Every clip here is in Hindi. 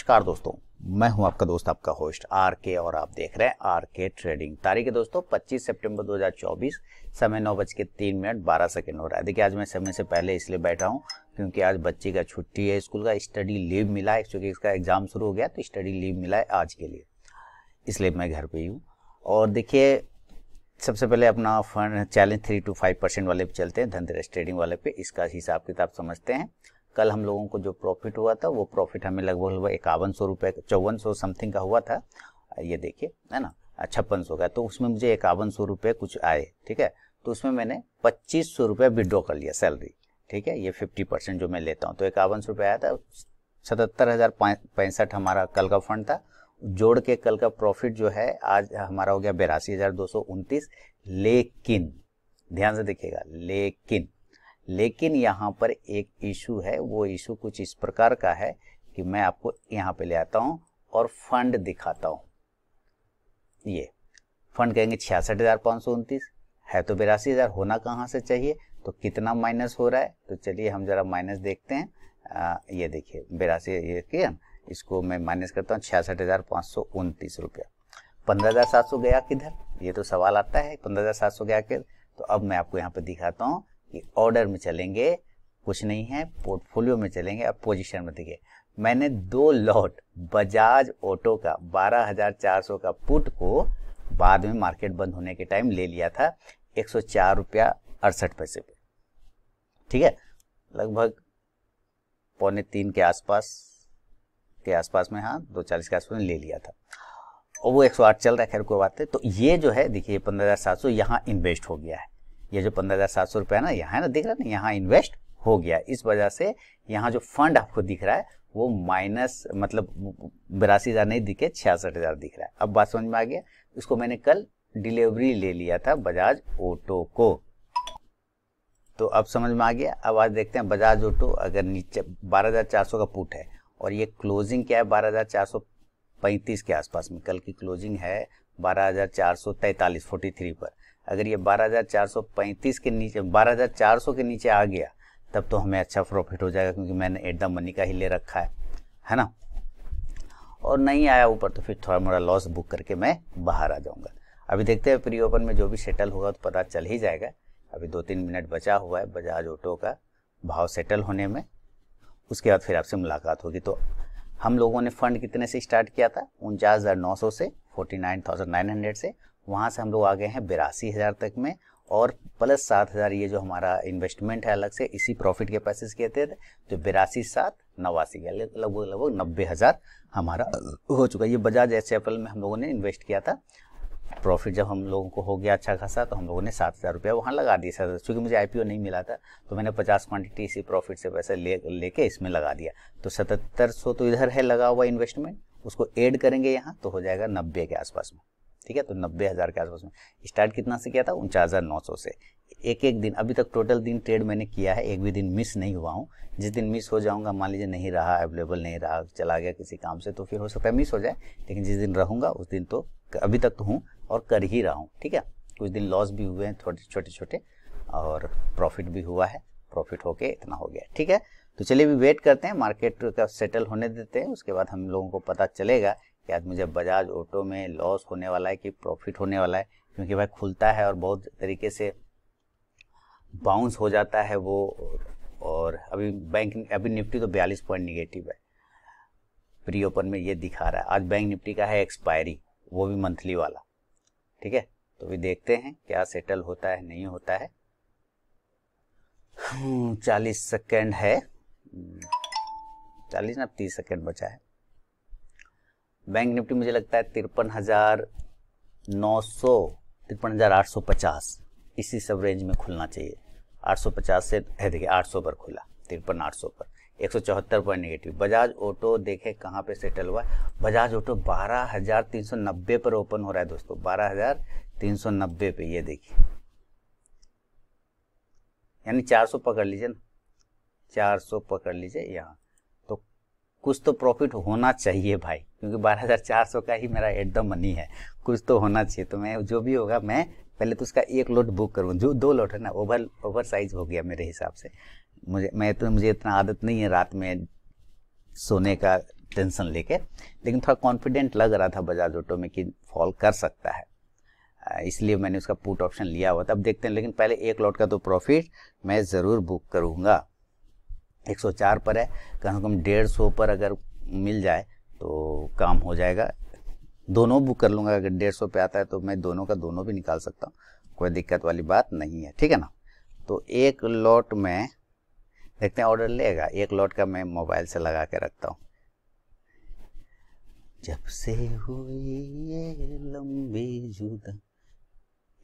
नमस्कार दोस्तों, मैं हूं आपका दोस्त आपका होस्ट आर के और आप देख रहे हैं आर के ट्रेडिंग। तारीख है दोस्तों 25 सितंबर 2024, समय 9:03 12 सेकंड हो रहा है। देखिए आज मैं समय से पहले इसलिए बैठा हूं क्योंकि आज बच्ची का छुट्टी है, स्कूल का स्टडी लीव मिला है क्योंकि इसका एग्जाम शुरू हो गया तो स्टडी लीव मिला है आज के लिए, इसलिए मैं घर पे ही हूँ। और देखिए सबसे पहले अपना फंड चैलेंज 3 to 5% वाले पे चलते हैं, धनतेरस ट्रेडिंग वाले पे। इसका हिसाब किताब समझते हैं। कल हम लोगों को जो प्रॉफिट हुआ था वो प्रॉफिट हमें लगभग 5100 रुपये 5400 समथिंग का हुआ था, ये देखिए है ना, 5600 का। तो उसमें मुझे 5100 रुपये कुछ आए, ठीक है। तो उसमें मैंने 2500 रुपये विड्रॉ कर लिया सैलरी, ठीक है। ये 50% जो मैं लेता हूँ, तो 5100 रुपये आया था। 77,065 हमारा कल का फंड था, जोड़ के कल का प्रॉफिट जो है आज हमारा हो गया 82,229। लेकिन ध्यान से देखिएगा, लेकिन यहाँ पर एक इशू है। वो इशू कुछ इस प्रकार का है कि मैं आपको यहाँ पे ले आता हूँ और फंड दिखाता हूँ। ये फंड कहेंगे 66,529 है, तो 82,000 होना कहाँ से चाहिए, तो कितना माइनस हो रहा है। तो चलिए हम जरा माइनस देखते हैं। ये देखिए 82, ये किया, इसको मैं माइनस करता हूँ 66,529 रुपया। 15,700 गया किधर, ये तो सवाल आता है, 15,700 गया किधर। तो अब मैं आपको यहाँ पे दिखाता हूँ कि ऑर्डर में चलेंगे, कुछ नहीं है, पोर्टफोलियो में चलेंगे। अब पोजीशन में देखिए, मैंने 2 लॉट बजाज ऑटो का 12,400 का पुट को बाद में मार्केट बंद होने के टाइम ले लिया था 104 रुपया 68 पैसे पे, ठीक है। लगभग 2:45 के आसपास में, हाँ 2:40 के आसपास में ले लिया था और वो 108 चल रहा है। खैर कोई बात है। तो ये जो है देखिए 15,700 यहाँ इन्वेस्ट हो गया है। ये जो 15,700 रुपया ना यहाँ है ना, दिख रहा है ना, यहाँ इन्वेस्ट हो गया। इस वजह से यहाँ जो फंड आपको दिख रहा है वो माइनस, मतलब 82,000 नहीं दिखे, 66,000 दिख रहा है। अब बात समझ में आ गया। इसको मैंने कल डिलीवरी ले लिया था बजाज ऑटो को, तो अब समझ में आ गया। अब आज देखते हैं बजाज ऑटो अगर नीचे 12,400 का पुट है और ये क्लोजिंग क्या है 12,435 के आसपास में। कल की क्लोजिंग है 12,443 43 पर। अगर ये 12,435 के नीचे, 12,400 के नीचे आ गया तब तो हमें अच्छा प्रॉफिट हो जाएगा क्योंकि मैंने एट द मनी का ही ले रखा है ना। और नहीं आया ऊपर तो फिर थोड़ा मोड़ा लॉस बुक करके मैं बाहर आ जाऊंगा। अभी देखते हैं प्री ओपन में जो भी सेटल होगा तो पता चल ही जाएगा। अभी 2-3 मिनट बचा हुआ है बजाज ऑटो का भाव सेटल होने में, उसके बाद फिर आपसे मुलाकात होगी। तो हम लोगों ने फंड कितने से स्टार्ट किया था, 49,900 से, 49,900 से। वहाँ से हम लोग आ गए हैं 82,000 तक में, और प्लस 7,000 ये जो हमारा इन्वेस्टमेंट है अलग से इसी प्रॉफिट के पैसे से कहते थे, तो 82,789 गया, लगभग 90,000 हमारा हो चुका। ये बजाज एचएफएल में हम लोगों ने इन्वेस्ट किया था। प्रॉफिट जब हम लोगों को हो गया अच्छा खासा तो हम लोगों ने 7,000 रुपया वहाँ लगा दिया। क्योंकि मुझे आईपीओ नहीं मिला था तो मैंने 50 क्वांटिटी इसी प्रॉफिट से पैसे लेके इसमें लगा दिया। तो 7,700 तो इधर है लगा हुआ इन्वेस्टमेंट, उसको ऐड करेंगे यहाँ तो हो जाएगा 90 के आसपास में, ठीक है। तो 90,000 के आसपास में स्टार्ट कितना से किया था, 49,900 से। एक दिन अभी तक टोटल दिन ट्रेड मैंने किया है, एक भी दिन मिस नहीं हुआ हूँ। जिस दिन मिस हो जाऊंगा, मान लीजिए नहीं रहा, अवेलेबल नहीं रहा, चला गया किसी काम से, तो फिर हो सकता है मिस हो जाए। लेकिन जिस दिन रहूंगा उस दिन तो अभी तक तो हूँ और कर ही रहा हूँ, ठीक है। कुछ दिन लॉस भी हुए हैं छोटे और प्रॉफिट भी हुआ है। प्रॉफिट होके इतना हो गया, ठीक है। तो चलिए अभी वेट करते हैं, मार्केट का सेटल होने देते हैं, उसके बाद हम लोगों को पता चलेगा कि आज मुझे बजाज ऑटो में लॉस होने वाला है कि प्रॉफिट होने वाला है। क्योंकि भाई खुलता है और बहुत तरीके से बाउंस हो जाता है वो। और अभी निफ्टी तो 42 पॉइंट निगेटिव है, प्री ओपन में ये दिखा रहा है। आज बैंक निफ्टी का है एक्सपायरी, वो भी मंथली वाला, ठीक है। तो भी देखते हैं क्या सेटल होता है नहीं होता है। 40 सेकेंड है, 40 ना 30 सेकेंड बचा है। बैंक निफ्टी मुझे लगता है 53,900 53,850 इसी सब रेंज में खुलना चाहिए। 850 से है, देखिए 800 पर खुला, 53,800 पर, 174 पॉइंट निगेटिव। बजाज ऑटो देखे कहाँ पे सेटल हुआ है। बजाज ऑटो 12,390 पर ओपन हो रहा है दोस्तों, 12,390 पे, ये देखिए, यानी 400 पकड़ लीजिए ना, 400 पकड़ लीजिए यहाँ। तो कुछ तो प्रॉफिट होना चाहिए भाई, क्योंकि 12,400 का ही मेरा एट द मनी है, कुछ तो होना चाहिए। तो मैं जो भी होगा, मैं पहले तो उसका 1 लॉट बुक करूँ, जो 2 लॉट है ना, ओवर साइज हो गया मेरे हिसाब से। मुझे इतना आदत नहीं है रात में सोने का, टेंशन लेके, लेकिन थोड़ा कॉन्फिडेंट लग रहा था बजाज ऑटो में कि फॉल कर सकता है, इसलिए मैंने उसका पुट ऑप्शन लिया हुआ था। अब देखते हैं, लेकिन पहले एक लॉट का तो प्रॉफिट मैं ज़रूर बुक करूँगा। 104 पर है, कम से कम 150 पर अगर मिल जाए तो काम हो जाएगा। दोनों बुक कर लूँगा, अगर 150 पे आता है तो मैं दोनों का दोनों भी निकाल सकता हूँ, कोई दिक्कत वाली बात नहीं है, ठीक है ना। तो एक लॉट में देखते हैं ऑर्डर लेगा, एक लॉट का मैं मोबाइल से लगा के रखता हूँ। जब से हुई ये लंबी जुदा,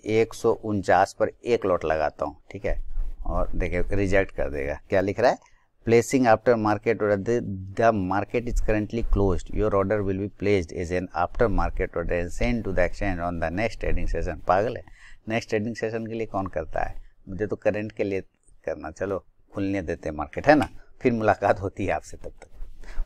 149 पर एक लॉट लगाता हूँ, ठीक है। और देखिए रिजेक्ट कर देगा, क्या लिख रहा है, placing after market order, the market is currently closed, your order will be placed as an after market order and send to the exchange on the next trading session. पागल है, नेक्स्ट ट्रेडिंग सेशन के लिए कौन करता है, मुझे तो करंट के लिए करना। चलो खुलने देते हैं मार्केट, है ना, फिर मुलाकात होती है आपसे तब तक।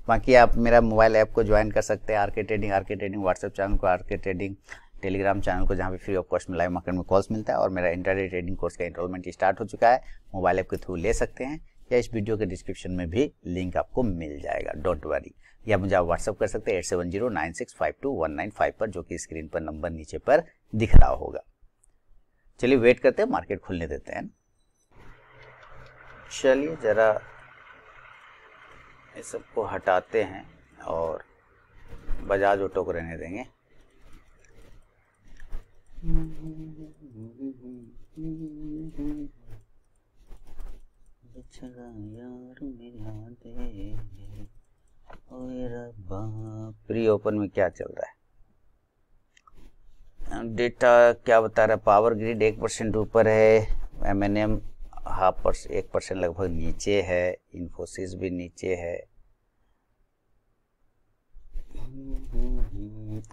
बाकी आप मेरा मोबाइल ऐप को ज्वाइन कर सकते हैं, आरके ट्रेडिंग व्हाट्सएप चैनल को आरके ट्रेडिंग, टेलीग्राम चैनल को जहाँ पे फ्री ऑफ कॉस्ट में लाइव मार्केट में कॉल्स मिलता है, और मेरा इंटरडे ट्रेडिंग कोर्स का एनरोलमेंट स्टार्ट हो चुका है, मोबाइल ऐप के थ्रू ले सकते हैं, या इस वीडियो के डिस्क्रिप्शन में भी लिंक आपको मिल जाएगा, डोंट वरी। या मुझे आप व्हाट्सअप कर सकते हैं 8709652195 पर, जो कि स्क्रीन पर नंबर नीचे पर दिख रहा होगा। चलिए वेट करते हैं, मार्केट खुलने देते हैं। चलिए जरा इस सबको हटाते हैं और बजाज ऑटो को रहने देंगे। यार मिला दे, ओए रब्बा। प्री ओपन में क्या चल रहा है, डेटा क्या बता रहा है, पावर ग्रिड 1% ऊपर है, एमएनएम 1% लगभग नीचे है, इन्फोसिस भी नीचे है,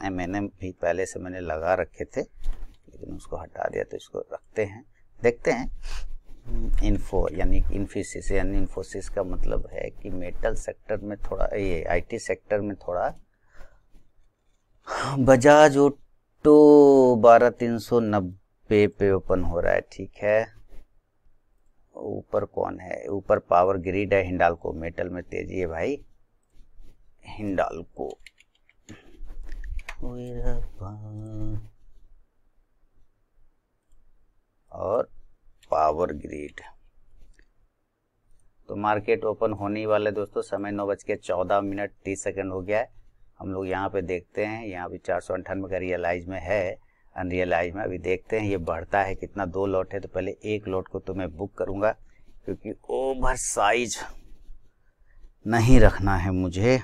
एमएनएम भी पहले से मैंने लगा रखे थे लेकिन उसको हटा दिया, तो इसको रखते हैं, देखते हैं। इन्फो यानी इन्फोसिस, यानी इन्फोसिस का मतलब है कि मेटल सेक्टर में थोड़ा, ये आईटी सेक्टर में थोड़ा। बजाज ऑटो 12390 पे ओपन हो रहा है, ठीक है। ऊपर कौन है, ऊपर पावर ग्रिड है, हिंडाल्को, मेटल में तेजी है भाई, हिंडाल्को। और पावर ग्रिड, तो मार्केट ओपन होने वाले दोस्तों, समय 9:14 हो गया है। हम लोग यहाँ पे देखते हैं, यहाँ भी 498 का रियलाइज में है, अनरियलाइज में। अभी देखते हैं ये बढ़ता है कितना, 2 लॉट है, तो पहले एक लॉट को तो मैं बुक करूँगा, क्योंकि ओवर साइज नहीं रखना है मुझे।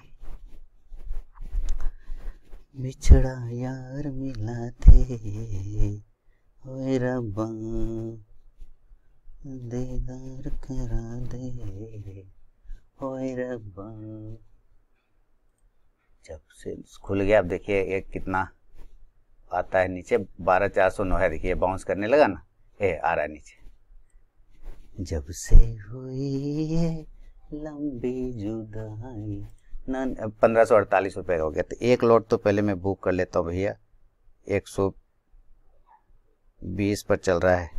बिछड़ा यार मिला थे, ओए रब्बा दीदार करा दे, ओए रब्बा। जब से खुल गया, अब देखिए ये कितना आता है नीचे, 12409 है, देखिए बाउंस करने लगा ना, आ रहा है नीचे। जब से हुई ये लंबी जुदाई, 1548 रुपये हो गया, तो एक लॉट तो पहले मैं बुक कर लेता हूँ भैया। 120 पर चल रहा है,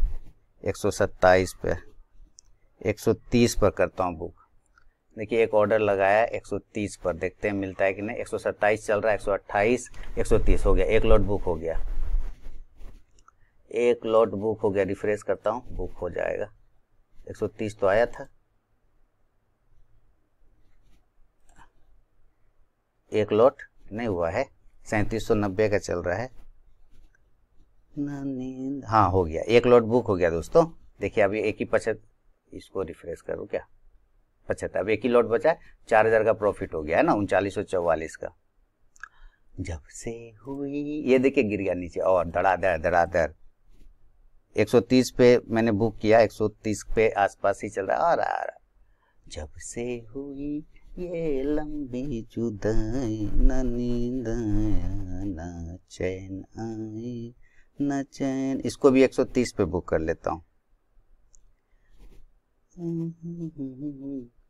127 पे, 130 पर करता हूँ बुक। देखिए एक ऑर्डर लगाया 130 पर, देखते हैं मिलता है कि नहीं। 127 चल रहा है, 128, 130 हो गया, एक लॉट बुक हो गया, एक लॉट बुक हो गया। रिफ्रेश करता हूँ, बुक हो जाएगा। 130 तो आया था, एक लॉट नहीं हुआ है, 3790 का चल रहा है। हाँ हो गया, एक लॉट बुक हो गया दोस्तों। देखिए अभी एक ही 75, इसको रिफ्रेश करूँ क्या, 75, अब एक ही लॉट बचा है, 4000 का प्रॉफिट हो गया है ना, 3944 का। जब से हुई, ये देखिए गिर गया नीचे और धड़ाधड़ 130 पे मैंने बुक किया, 130 पे आसपास ही चल रहा है, आ रहा। जब से हुई ये लंबी जुदाई, न नींद आया न चैन आई न चैन, इसको भी 130 पे बुक कर लेता हूँ,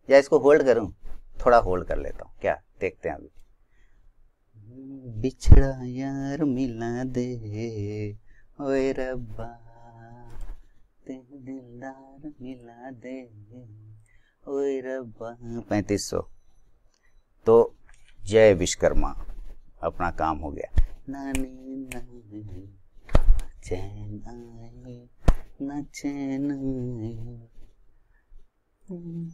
या इसको होल्ड करूं, थोड़ा होल्ड कर लेता हूँ, क्या देखते हैं अभी। बिछड़ा यार मिला दे, ओए रब्बा दिलदार मिला दे, ओए रब्बा। 3500, तो जय विश्वकर्मा, अपना काम हो गया। ना नींद आए, चैन आए, ना चैन आए,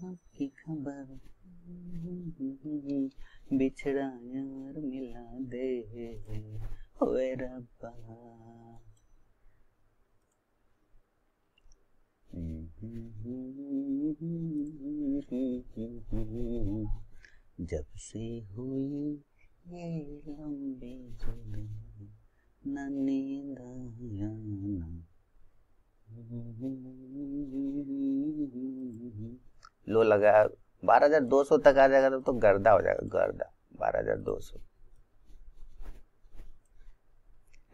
आपकी खबर, बिछड़ा यार मिला दे, ओए रब्बा। जब से हुई ये लंबी जुदाई, ना नींद आया ना। लो लगा 12,200 तक आ जाएगा तो गर्दा हो जाएगा, गर्दा 12,200।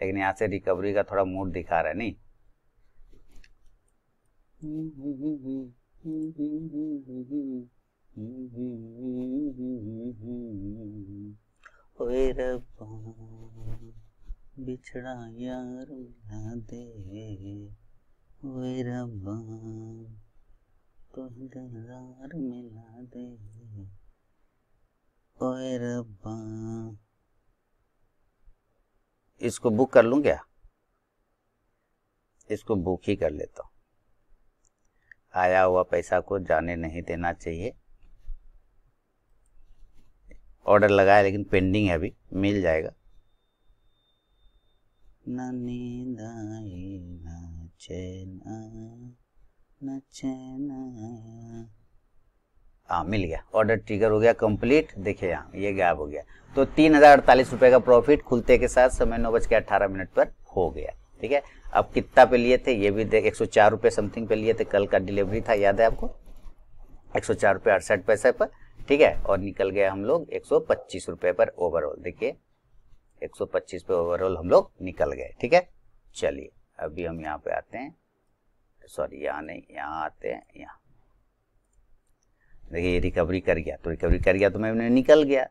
लेकिन यहाँ से रिकवरी का थोड़ा मूड दिखा रहा है नहीं। ओए रब्बा बिछड़ा यार मिला दे, ओए रब्बा तो दिलदार मिला दे, ओए रब्बा। इसको बुक कर लूं क्या? इसको बुक ही कर लेता हूं। आया हुआ पैसा को जाने नहीं देना चाहिए। ऑर्डर लगाया लेकिन पेंडिंग है, अभी मिल जाएगा। ना नींद आई ना चैन आया, ना चैन आया। हाँ मिल गया, ऑर्डर ट्रिगर हो गया कंप्लीट। देखिए यहाँ ये गायब हो गया। तो 3,048 रुपए का प्रॉफिट खुलते के साथ समय 9:18 पर हो गया। ठीक है, अब कितना पे लिए थे ये भी देख, 104 रुपये समथिंग पे लिए थे। कल का डिलीवरी था, याद है आपको, 104 रुपये 68 पैसे पर। ठीक है, और निकल गए हम लोग 125 रुपये पर ओवरऑल। देखिए 125 पे ओवरऑल हम लोग निकल गए। ठीक है, चलिए अभी हम यहाँ पे आते हैं, सॉरी यहाँ नहीं, यहाँ आते हैं। यहाँ देखिए रिकवरी कर गया, तो रिकवरी कर गया तो मैं निकल गया।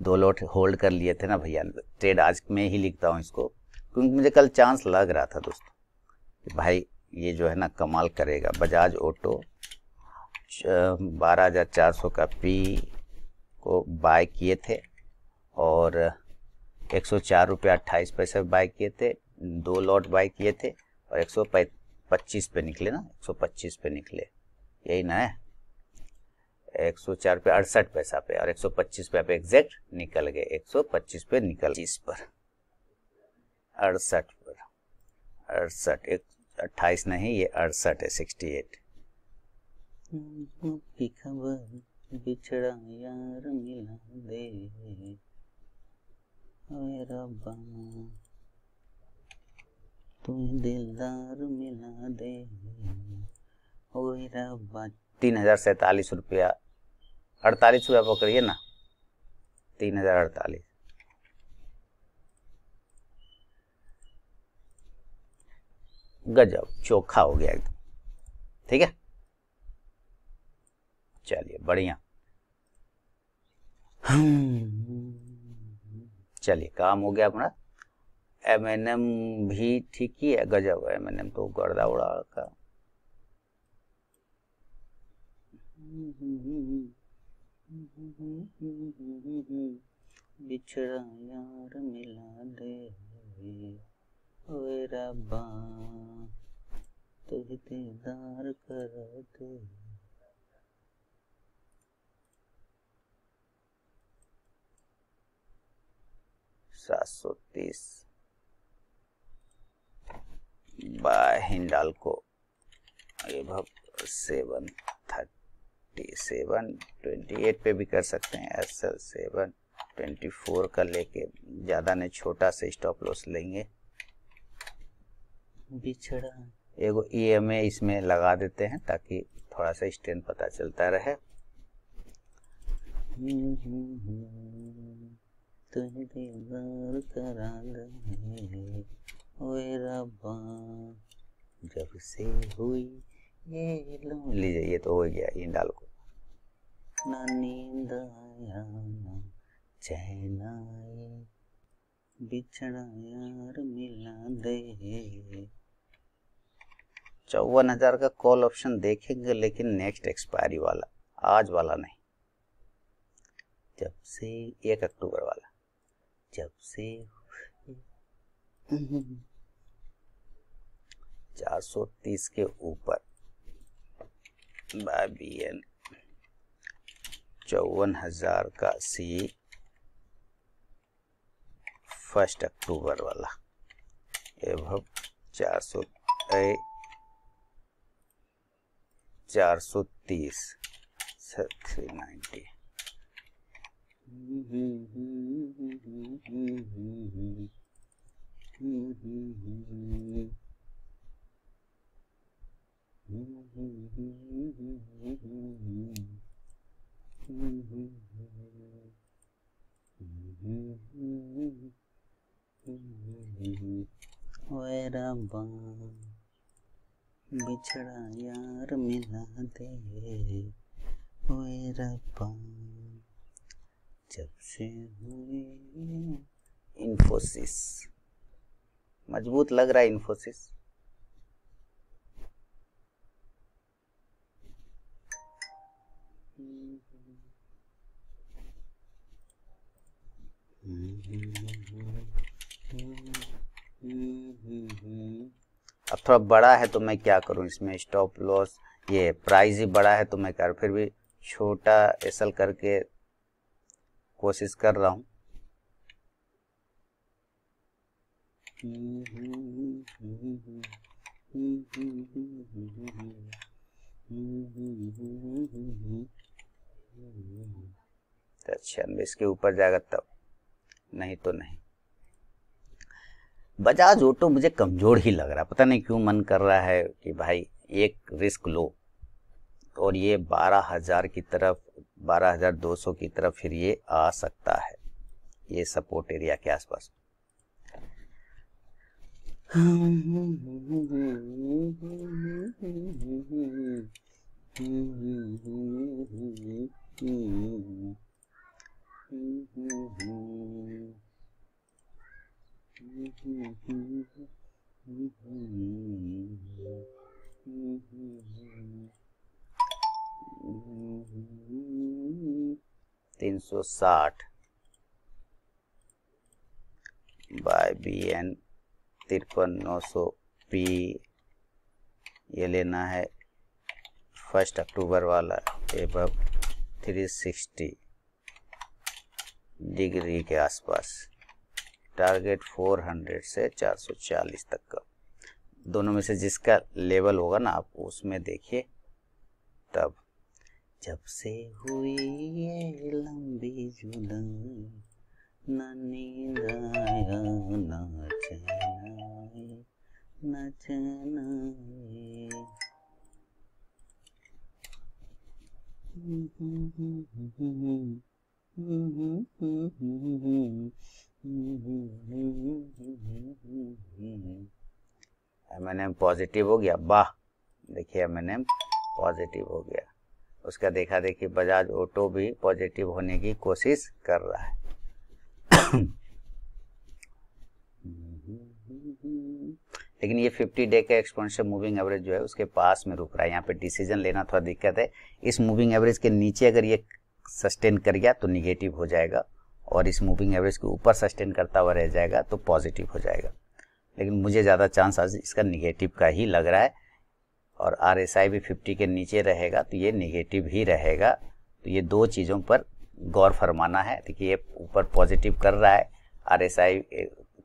2 लॉट होल्ड कर लिए थे ना भैया। ट्रेड आज मैं ही लिखता हूँ इसको, क्योंकि मुझे कल चांस लग रहा था दोस्तों कि भाई ये जो है ना कमाल करेगा। बजाज ऑटो 12,400 का पी को बाय किए थे और 104 रुपये 28 पैसे बाय किए थे। 2 लॉट बाय किए थे और 125 पे निकले ना, 125 पे निकले, यही ना है। 104 रुपये 68 पैसा पे और 125 पे एग्जैक्ट निकल गए। 125 पे निकल 20 पर 68 पर 68, 28 नहीं, ये 68 है, 68। की खबर बिछड़ा यार मिला दे, ओए रब्बा तुम्हें दिलदार मिला दे, ओए रब्बा। 3,047 रुपया 48 रुपया पकड़िए ना, 3,048। गजब चोखा हो गया एकदम। ठीक है, चलिए बढ़िया। चलिए काम हो गया अपना। M&M भी ठीक ही है, गजब है। M&M तो गर्दा उड़ा का। बिछड़ा यार मिला दे, ओए रब्बा तुझे दीदार कर दे। $730 बाय हिंडाल्को, ये भाव 728 पे भी कर सकते हैं। SL 724 का लेके, ज्यादा नहीं, छोटा से स्टॉप लॉस लेंगे। बिछड़ा एगो EMA इसमें लगा देते हैं ताकि थोड़ा सा स्ट्रेन पता चलता रहे। तुझे दीदार करा दे, ओए रब्बा जब से हुई ये लीजिए, ये तो हो गया हिंडाल्को। ना नींद आया ना चैन आए, बिछड़ा यार मिला दे। 54,000 का कॉल ऑप्शन देखेंगे, लेकिन नेक्स्ट एक्सपायरी वाला, आज वाला नहीं। जब से 1 अक्टूबर वाला, जब से 430 के ऊपर बाय BN 54,000 का C 1 अक्टूबर वाला एवं 430 390 बिछड़ा यार मिला दे ओए रब्बा जब से हुई। इन्फोसिस मजबूत लग रहा है, इन्फोसिस अब थोड़ा बड़ा है तो मैं क्या करूं, इसमें स्टॉप लॉस, ये प्राइस ही बड़ा है तो मैं कर, फिर भी छोटा एसल करके कोशिश कर रहा हूं। अच्छा इसके ऊपर जाएगा तब, नहीं तो नहीं। बजाज ऑटो मुझे कमजोर ही लग रहा है, पता नहीं क्यों मन कर रहा है कि भाई एक रिस्क लो, और ये 12,000 की तरफ, 12,200 की तरफ फिर ये आ सकता है, ये सपोर्ट एरिया के आसपास। $360 बाय BN 53,900 P, ये लेना है 1 अक्टूबर वाला एबव 360 डिग्री के आसपास, टारगेट 400 से 440 तक का, दोनों में से जिसका लेवल होगा ना आप उसमें देखिए तब। जब से हुई ये लंबी जुदाई न नींद आया न चैन आए, न चैन आए। M&M पॉजिटिव हो गया, वाह देखिए M&M पॉजिटिव हो गया, उसका देखा देखी बजाज ऑटो भी पॉजिटिव होने की कोशिश कर रहा है। लेकिन ये 50 डे का एक्सपोनेंशियल मूविंग एवरेज जो है उसके पास में रुक रहा है, यहाँ पे डिसीजन लेना थोड़ा दिक्कत है। इस मूविंग एवरेज के नीचे अगर ये सस्टेन कर गया तो निगेटिव हो जाएगा, और इस मूविंग एवरेज के ऊपर सस्टेन करता हुआ रह जाएगा तो पॉजिटिव हो जाएगा, लेकिन मुझे ज़्यादा चांस आज इसका निगेटिव का ही लग रहा है। और RSI भी 50 के नीचे रहेगा तो ये निगेटिव ही रहेगा, तो ये दो चीज़ों पर गौर फरमाना है। देखिए ये ऊपर पॉजिटिव कर रहा है, RSI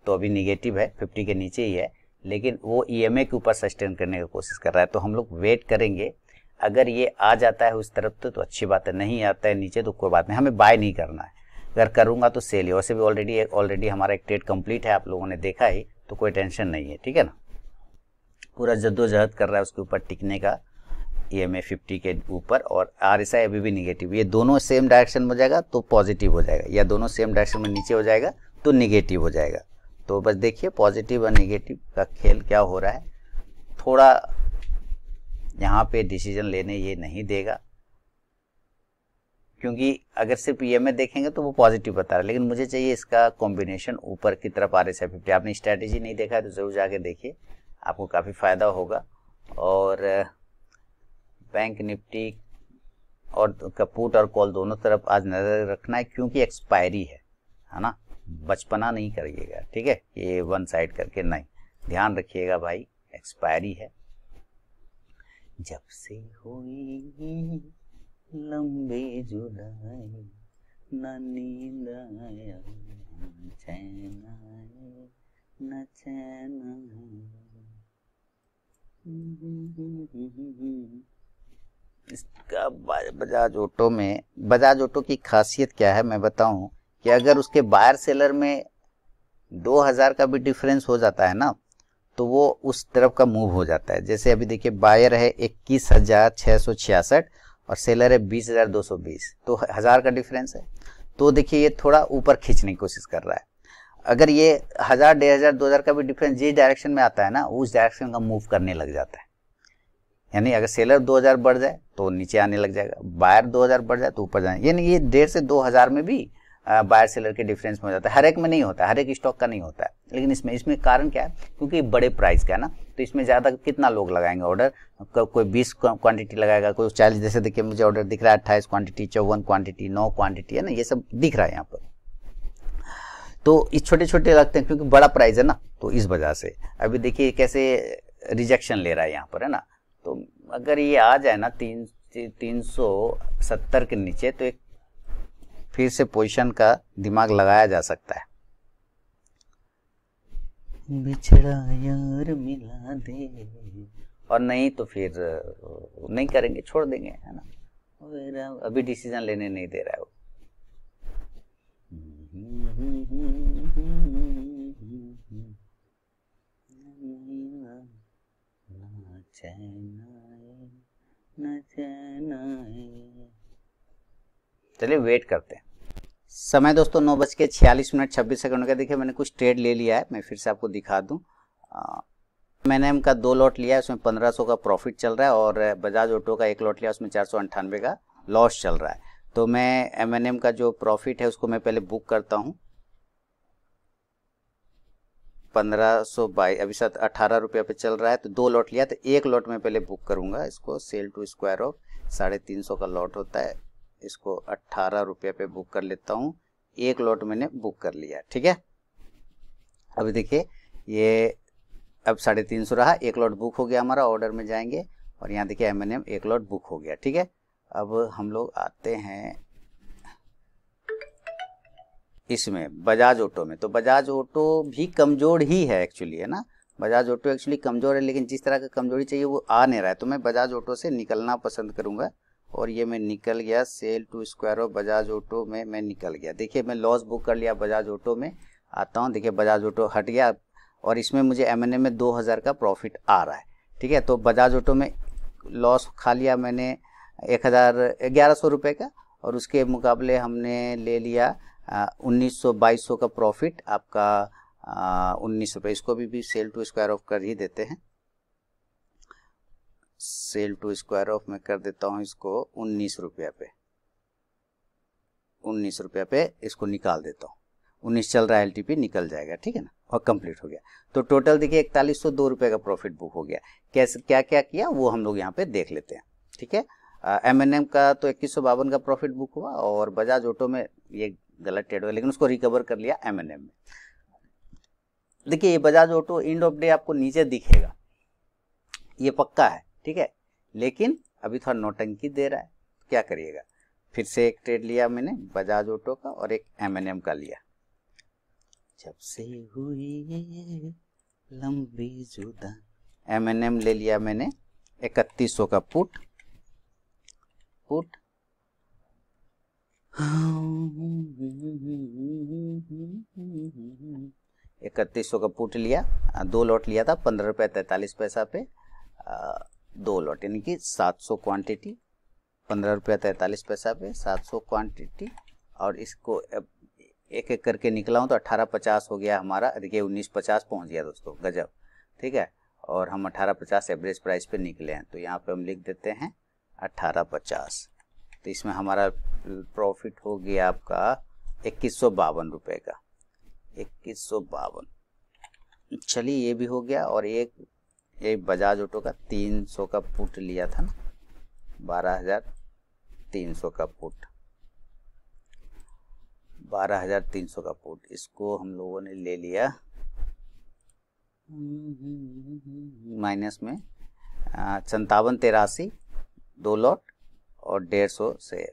तो अभी निगेटिव है, 50 के नीचे ही है, लेकिन वो EMA के ऊपर सस्टेन करने की कोशिश कर रहा है, तो हम लोग वेट करेंगे। अगर ये आ जाता है उस तरफ तो अच्छी बात है, नहीं आता है नीचे तो कोई बात नहीं, हमें बाय नहीं करना है, अगर करूँगा तो सेल ही। वैसे भी ऑलरेडी हमारा एक ट्रेड कंप्लीट है, आप लोगों ने देखा ही, तो कोई टेंशन नहीं है, ठीक है ना। पूरा जद्दोजहद कर रहा है उसके ऊपर टिकने का, EMA 50 के ऊपर, और RSI अभी भी निगेटिव। ये दोनों सेम डायरेक्शन में हो जाएगा तो पॉजिटिव हो जाएगा, या दोनों सेम डायरेक्शन में नीचे हो जाएगा तो निगेटिव हो जाएगा। तो बस देखिए पॉजिटिव और निगेटिव का खेल क्या हो रहा है। थोड़ा यहाँ पे डिसीजन लेने ये नहीं देगा, क्योंकि अगर सिर्फ EMA देखेंगे तो वो पॉजिटिव बता रहा है, लेकिन मुझे चाहिए इसका कॉम्बिनेशन ऊपर की तरफ RSI 50। आपने स्ट्रैटेजी नहीं देखा है तो जरूर जाके देखिए, आपको काफ़ी फ़ायदा होगा। और बैंक निफ्टी और पुट और कॉल दोनों तरफ आज नजर रखना है, क्योंकि एक्सपायरी है ना, बचपना नहीं करिएगा, ठीक है, ये वन साइड करके नहीं, ध्यान रखिएगा भाई, एक्सपायरी है। जब से हुई लंबी जुदाई न नींद आया न चैन आया न चैन आया। इसका बजाज ऑटो में, बजाज ऑटो की खासियत क्या है मैं बताऊं कि अगर उसके बायर सेलर में 2000 का भी डिफरेंस हो जाता है ना, तो वो उस तरफ का मूव हो जाता है। जैसे अभी देखिए बायर है 21,666 और सेलर है 20,220, तो 1000 का डिफरेंस है, तो देखिए ये थोड़ा ऊपर खींचने की कोशिश कर रहा है। अगर ये 1000, 1500, 2000 का भी डिफरेंस जिस डायरेक्शन में आता है ना, उस डायरेक्शन का मूव करने लग जाता है। यानी अगर सेलर 2000 बढ़ जाए तो नीचे आने लग जाएगा, बायर 2000 बढ़ जाए तो ऊपर जाए, यानी ये 1.5 से 2000 में भी बायर सेलर के डिफरेंस में हो जाता है। हर एक में नहीं होता है, हर एक स्टॉक का नहीं होता है, लेकिन इसमें कारण क्या है, क्योंकि बड़े प्राइस का है ना, तो इसमें ज्यादा कितना लोग लगाएंगे ऑर्डर, कोई 20 क्वांटिटी लगाएगा, कोई 40, जैसे देखिए मुझे ऑर्डर दिख रहा है 28 क्वांटिटी, 54 क्वांटिटी, 9 क्वांटिटी है ना, ये सब दिख रहा है यहाँ पर। तो इस छोटे छोटे लगते हैं क्योंकि बड़ा प्राइस है ना, तो इस वजह से अभी देखिए कैसे रिजेक्शन ले रहा है यहाँ पर, है ना। तो अगर ये आ जाए ना 370 के नीचे, तो एक फिर से पोजीशन का दिमाग लगाया जा सकता है। बिछड़ा यार मिला दे, और नहीं तो फिर नहीं करेंगे, छोड़ देंगे, है ना, अभी डिसीजन लेने नहीं दे रहा है वो। चलिए वेट करते हैं। समय दोस्तों 9:46 का। देखिए मैंने कुछ ट्रेड ले लिया है, मैं फिर से आपको दिखा दूं। मैंने M का 2 लॉट लिया है, उसमें 1500 का प्रॉफिट चल रहा है, और बजाज ऑटो का 1 लॉट लिया, उसमें 498 का लॉस चल रहा है। तो मैं M&M का जो प्रॉफिट है उसको मैं पहले बुक करता हूं। 1522 अभी 18 रुपये पे चल रहा है, तो 2 लॉट लिया, तो 1 लॉट में पहले बुक करूंगा इसको। सेल टू स्क्वायर ऑफ 350 का लॉट होता है, इसको 18 रुपये पे बुक कर लेता हूँ। 1 लॉट मैंने बुक कर लिया, ठीक है। अभी देखिए ये अब 350 रहा, 1 लॉट बुक हो गया हमारा, ऑर्डर में जाएंगे और यहाँ देखिए M&M 1 लॉट बुक हो गया, ठीक है। अब हम लोग आते हैं इसमें बजाज ऑटो में। तो बजाज ऑटो भी कमजोर ही है एक्चुअली, है ना, बजाज ऑटो एक्चुअली कमजोर है, लेकिन जिस तरह का कमजोरी चाहिए वो आ नहीं रहा है, तो मैं बजाज ऑटो से निकलना पसंद करूंगा, और ये मैं निकल गया। Sell to square off Bajaj auto में मैं निकल गया। देखिए मैं लॉस बुक कर लिया बजाज ऑटो में, आता हूँ, देखिए बजाज ऑटो हट गया, और इसमें मुझे M&M में 2000 का प्रॉफिट आ रहा है, ठीक है। तो बजाज ऑटो में लॉस खा लिया मैंने 1100 रुपये का, और उसके मुकाबले हमने ले लिया 1900-2200 का प्रॉफिट, आपका 19 रुपये। इसको भी सेल टू स्क्वायर ऑफ कर ही देते हैं। सेल टू स्क्वायर ऑफ में कर देता हूं इसको 19 रुपये पे, 19 रुपये पे इसको निकाल देता हूँ। 19 चल रहा है, LTP निकल जाएगा, ठीक है ना, और कंप्लीट हो गया। तो टोटल देखिए 4102 रुपये का प्रॉफिट बुक हो गया। कैसे क्या क्या किया वो हम लोग यहाँ पे देख लेते हैं, ठीक है। M&M का तो 2152 का प्रॉफिट बुक हुआ, और बजाज ऑटो में ये गलत ट्रेड हुआ, लेकिन उसको रिकवर कर लिया M&M में। देखिए ये Bajaj auto end of day आपको नीचे दिखेगा, ये पक्का है, ठीक है, लेकिन अभी थोड़ा नौटंकी दे रहा है, क्या करिएगा। फिर से एक ट्रेड लिया मैंने बजाज ऑटो का, और एक M&M का लिया। जब से हुई लंबी जुदा, M&M ले लिया मैंने 3100 का पुट 3100 का पुट लिया, 2 लॉट लिया था, 15 रुपये 43 पैसा पे, 2 लॉट यानी कि 700 क्वांटिटी, 15 रुपये 43 पैसा पे 700 क्वांटिटी, और इसको एक एक करके निकला हूँ तो 1850 हो गया हमारा। देखिए 1950 पहुँच गया दोस्तों, गजब, ठीक है। और हम 1850 एवरेज प्राइस पे निकले हैं, तो यहाँ पे हम लिख देते हैं 1850। तो इसमें हमारा प्रॉफिट हो गया आपका 2152 रुपये का, 2152। चलिए ये भी हो गया। और एक बजाज ऑटो का 300 का पुट लिया था ना, 12,000 12,300 का पुट, 12,300 का पुट, इसको हम लोगों ने ले लिया माइनस में 57,83 2 लॉट और 150 से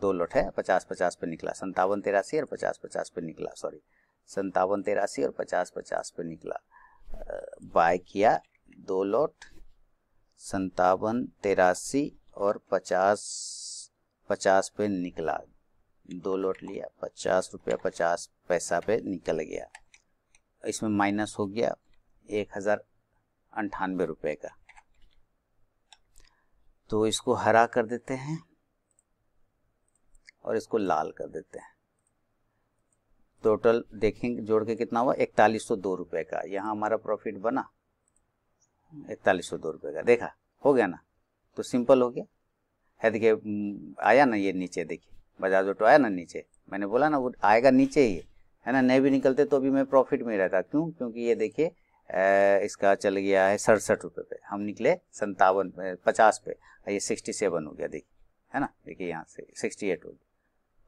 2 लॉट है, 50-50 पे निकला, 57,83 और 50-50 पे निकला, सॉरी 57,83 और 50-50 पे निकला। बाय किया 2 लॉट, 57,83 और 50-50 पे निकला, 2 लॉट लिया, 50 रुपया 50 पैसा पे निकल गया। इसमें माइनस हो गया 1,098 रुपये का। तो इसको हरा कर देते हैं और इसको लाल कर देते हैं। टोटल देखेंगे जोड़ के कितना हुआ, 4102 रुपये का। यहाँ हमारा प्रॉफिट बना 4102 रुपये का, देखा हो गया ना। तो सिंपल हो गया है, देखिए आया ना ये नीचे, देखिए बजाज ऑटो आया ना नीचे, मैंने बोला ना वो आएगा नीचे ही है ना, नहीं भी निकलते तो भी मैं प्रॉफिट में रहता। क्यों? क्योंकि ये देखिए इसका चल गया है 67 रुपये पे, हम निकले 50 पे, ये 67 हो गया, देखिए है ना, देखिए यहाँ से 68 हो गया।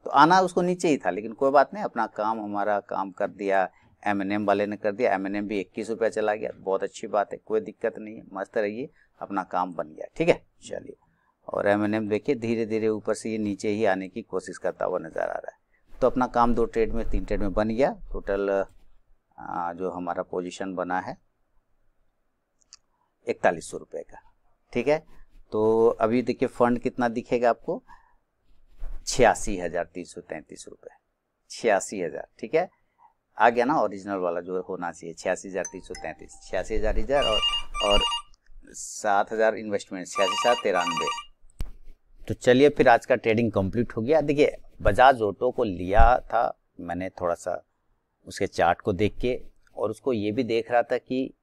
तो आना उसको नीचे ही था, लेकिन कोई बात नहीं, अपना काम हमारा काम कर दिया, M&M वाले ने कर दिया, M&M भी 21 रुपया चला गया, बहुत अच्छी बात है, कोई दिक्कत नहीं है, मस्त रहिए, अपना काम बन गया, ठीक है। चलिए, और M&M देखिए धीरे धीरे ऊपर से ये नीचे ही आने की कोशिश करता हुआ नजर आ रहा है। तो अपना काम 2 ट्रेड में 3 ट्रेड में बन गया। टोटल जो हमारा पोजीशन बना है 4100 रुपये का, ठीक है। तो अभी देखिए फंड कितना दिखेगा आपको, 86,333 रुपये, 86,000, ठीक है। आ गया ना ओरिजिनल वाला जो होना चाहिए, 86,333, 86,000 और 7,000 इन्वेस्टमेंट, 86,93। तो चलिए फिर आज का ट्रेडिंग कंप्लीट हो गया। देखिए बजाज ऑटो को लिया था मैंने थोड़ा सा उसके चार्ट को देख के, और उसको ये भी देख रहा था कि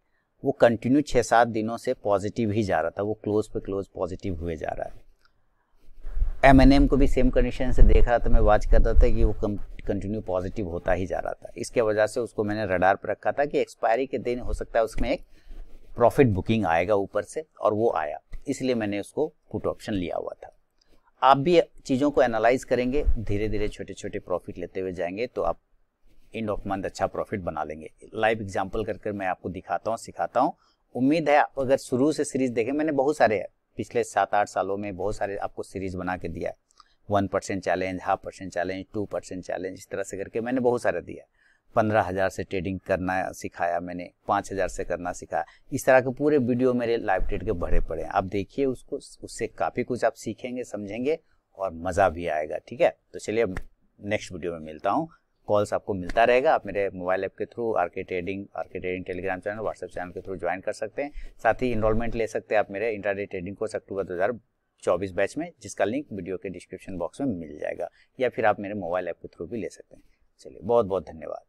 वो कंटिन्यू 6-7 दिनों से पॉजिटिव ही जा रहा था, वो क्लोज पे क्लोज पॉजिटिव हुए जा रहा है। M&M को भी सेम कंडीशन से देख रहा था, मैं वाच कर रहा था कि वो कंटिन्यू पॉजिटिव होता ही जा रहा था। इसके वजह से उसको मैंने रडार पर रखा था कि एक्सपायरी के दिन हो सकता है उसमें एक प्रॉफिट बुकिंग आएगा ऊपर से, और वो आया, इसलिए मैंने उसको पुट ऑप्शन लिया हुआ था। आप भी चीज़ों को एनालाइज करेंगे, धीरे धीरे छोटे छोटे प्रॉफिट लेते हुए जाएंगे तो आप एंड ऑफ मंथ अच्छा प्रॉफिट बना लेंगे। लाइव एग्जांपल करके मैं आपको दिखाता हूँ, सिखाता हूँ। उम्मीद है आप अगर शुरू से सीरीज देखें, मैंने बहुत सारे पिछले 7-8 सालों में बहुत सारे आपको सीरीज बना के दिया है, 1% चैलेंज, 0.5% चैलेंज, 2% चैलेंज, इस तरह से करके मैंने बहुत सारे दिया। 15,000 से ट्रेडिंग करना सिखाया मैंने, 5,000 से करना सिखाया, इस तरह के पूरे वीडियो मेरे लाइव ट्रेड के भरे पड़े हैं। आप देखिए उसको, उससे काफ़ी कुछ आप सीखेंगे, समझेंगे और मज़ा भी आएगा, ठीक है। तो चलिए अब नेक्स्ट वीडियो में मिलता हूँ। कॉल्स आपको मिलता रहेगा, आप मेरे मोबाइल ऐप के through RK trading Telegram channel, WhatsApp channel के थ्रू ज्वाइन कर सकते हैं। साथ ही इनरोलमेंट ले सकते हैं आप मेरे इंट्राडे ट्रेडिंग कोर्स अक्टूबर 2024 बैच में, जिसका लिंक वीडियो के डिस्क्रिप्शन बॉक्स में मिल जाएगा, या फिर आप मेरे मोबाइल ऐप के थ्रू भी ले सकते हैं। चलिए बहुत बहुत धन्यवाद।